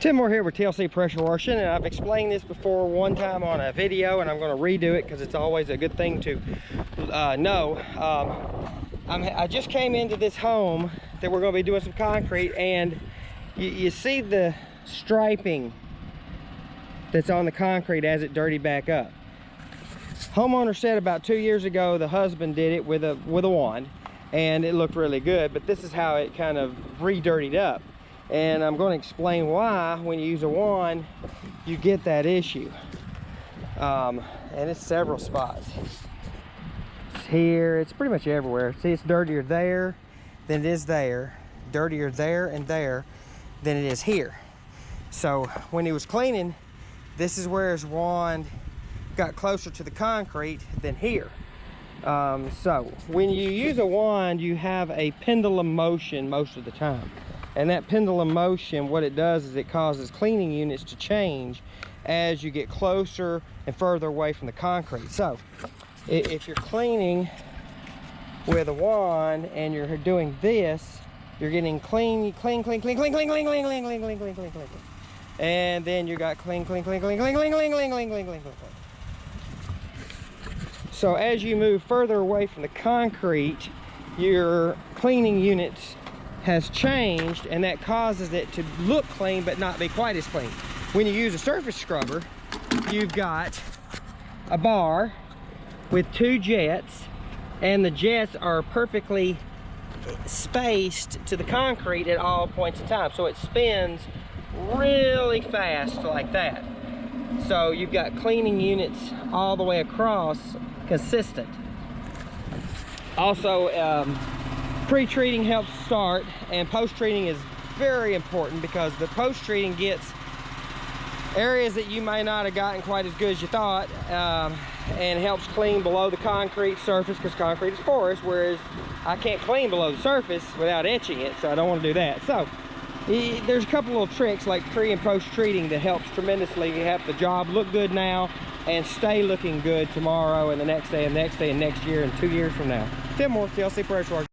Tim Moore here with TLC Pressure Washing, and I've explained this before one time on a video, and I'm going to redo it because it's always a good thing to know. I just came into this home that we're going to be doing some concrete, and you see the striping that's on the concrete as it dirtied back up. Homeowner said about 2 years ago the husband did it with a wand, and it looked really good, but this is how it kind of re-dirtied up. And I'm going to explain why when you use a wand you get that issue. And it's several spots. It's here, it's pretty much everywhere. See, it's dirtier there than it is there, dirtier there and there than it is here. So when he was cleaning, this is where his wand got closer to the concrete than here. So when you use a wand, you have a pendulum motion most of the time. And that pendulum motion, what it does is it causes cleaning units to change as you get closer and further away from the concrete. So if you're cleaning with a wand and you're doing this, you're getting clean, clean, clean, clean, clean, clean, clean, clean, clean, clean, clean, clean, clean, clean. And then you got clean, clean, clean, clean, clean, clean, clean, clean, clean, clean, clean, clean. So as you move further away from the concrete, your cleaning units has changed, and that causes it to look clean but not be quite as clean. When you use a surface scrubber, you've got a bar with two jets, and the jets are perfectly spaced to the concrete at all points in time, so it spins really fast like that. So you've got cleaning units all the way across, consistent. Also, pre-treating helps start, and post-treating is very important because the post-treating gets areas that you may not have gotten quite as good as you thought, and helps clean below the concrete surface, because concrete is porous, whereas I can't clean below the surface without etching it, so I don't want to do that. So there's a couple little tricks like pre and post-treating that helps tremendously. You have the job look good now and stay looking good tomorrow and the next day and next day and next year and 2 years from now. Tim Moore, TLC Pressure Washing.